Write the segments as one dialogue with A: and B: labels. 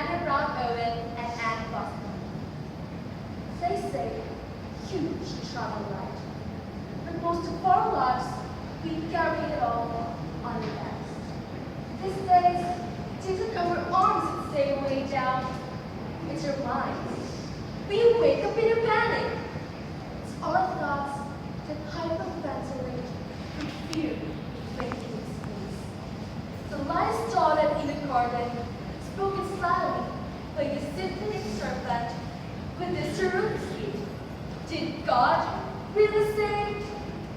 A: Anna Brown Owen, and Anne Boston. They say huge travel light, but most of our lives we carry it all on the backs. These days, it isn't our arms that stay way down, it's our minds. We wake up in a panic. It's our thoughts that hyperventilate with fear making space. The lie started in the garden, spoken slyly by the symphonic serpent with the surreal seed. Did God really say?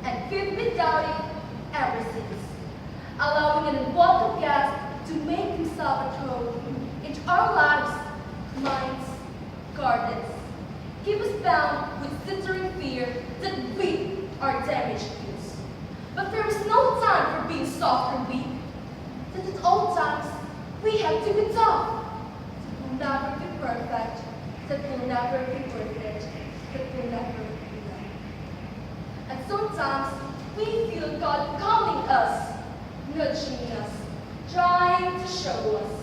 A: And we've been doubting ever since, allowing an unwelcome guest to make himself at home into our lives, minds, gardens. Keep us bound with slithering fear that we are damaged goods. But there is no time for being soft and weak. That at all times we have to be tough. That will never be perfect. That will never be worth it. That will never be done. And sometimes we feel God calling us, nudging us, trying to show us.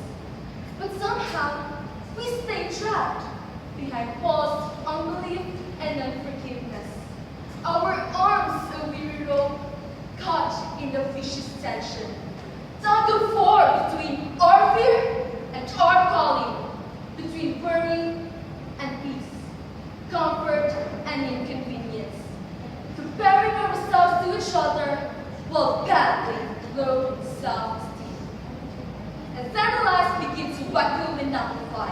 A: But somehow we stay trapped behind walls of unbelief and unforgiveness. Our arms a weary rope, caught in the vicious tension. Tug of war between our fear and our calling, between worry and peace, comfort and inconvenience. Comparing ourselves to each other while battling low self-esteem. And then the lies begin to echo and amplify.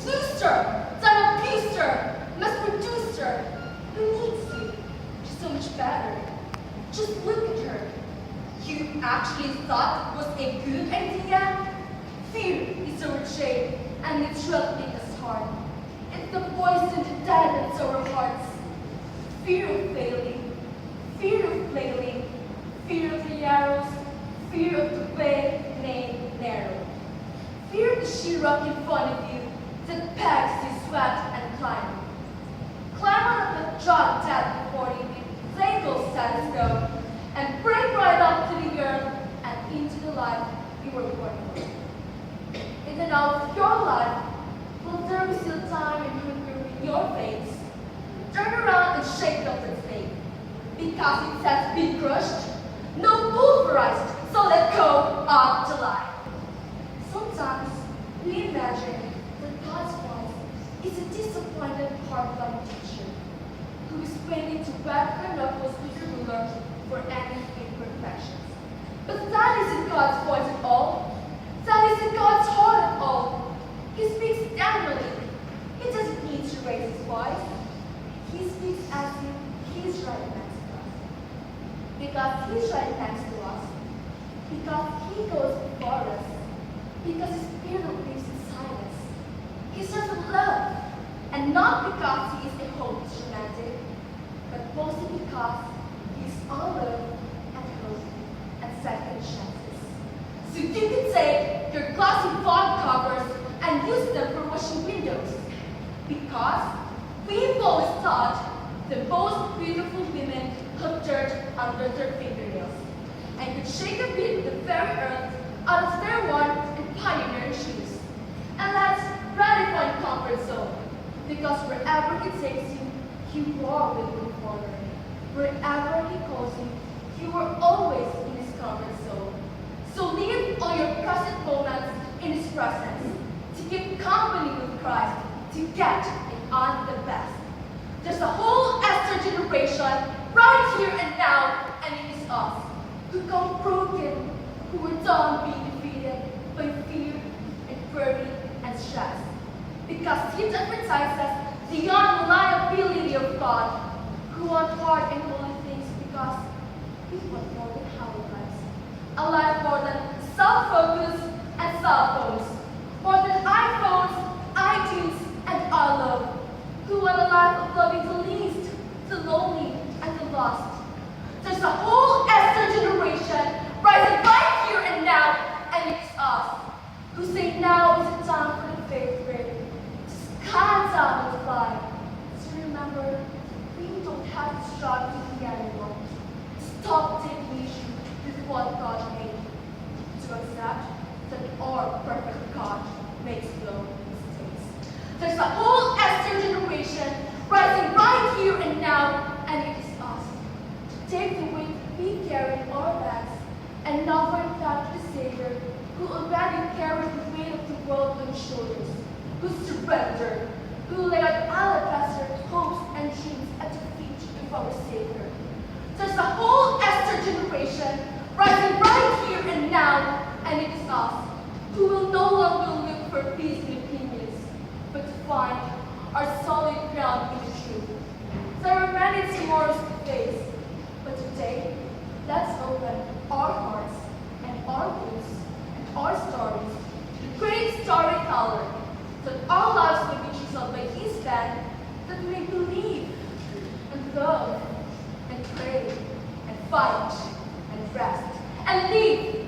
A: Loser, son of abuser, mass producer, who needs you? She's so much better. Just look at her. You actually thought it was a good idea? Fear is our shade, and it's threatening us hard. It's the poison that deadens our hearts. Fear of failing, fear of flailing, fear of the arrows, fear of the way named narrow. Fear of the sheer rock in front of you that pegs you sweat and climb. Climb on up the jaw dead before you with playful status quo, and break right up to the earth and into the life you were born for. In and out of your life, will there be still time and hunger in your veins? Turn around and shake up that thing, because it has been crushed, no pulverized, so let go of the lie. Sometimes we imagine that God's voice is a disappointed hard-line teacher who is waiting to whack her knuckles with the ruler for any imperfections. But that isn't God's voice at all. That isn't God's heart at all. He speaks tenderly. He doesn't need to raise his voice. He speaks as if he's right next to us. Because he's right next to us. Because he goes before us. Because his spirit lives inside us. He serves love. And not because he is a hopeless romantic, but mostly because he is all love and hope and second chances. So you can take your glossy font covers and use them for washing windows. Because we've always thought the most beautiful women have dirt under their fingernails and could shake a bit of the very earth out of their worn and pioneering shoes. And let's radify comfort zone, because wherever he takes you, you are with him forward. Wherever he calls you, you are always in his comfort zone. So live all your present moments in his presence, to keep company with Christ, to get it on the best. There's a whole Esther generation right here and now, and it is us, who come broken, who are done being defeated by fear and worry and stress. Because he emphasizes the unreliability of God, who want hard and holy things because we want more than our lives. A life more than self-focus and cell phones, more than iPhones, iTunes, and our love, who want a life of loving the least, the lonely, and the lost. There's a whole Esther generation rising right here and now, and it's us, who say now is the time for the faith break. Just calm down and fly. So remember, we don't have to strive to be anyone. Stop taking issue with what God made. To accept that our perfect God makes flow. There's a whole Esther generation rising right here and now, and it is us. To take the weight we carry in our backs and offer it back to the Savior who already carried the weight of the world on his shoulders, who surrendered, who laid out alabaster hopes and dreams at the feet of our Savior. There's a whole Esther generation rising right here and now, and it is us who will no longer look for peace in opinions, but to find our solid ground in the truth. There are many tomorrows to face, but today, let's open our hearts and our books and our stories to the great storyteller, that our lives may be chiseled by his pen, that we may believe and love and pray and fight and rest and live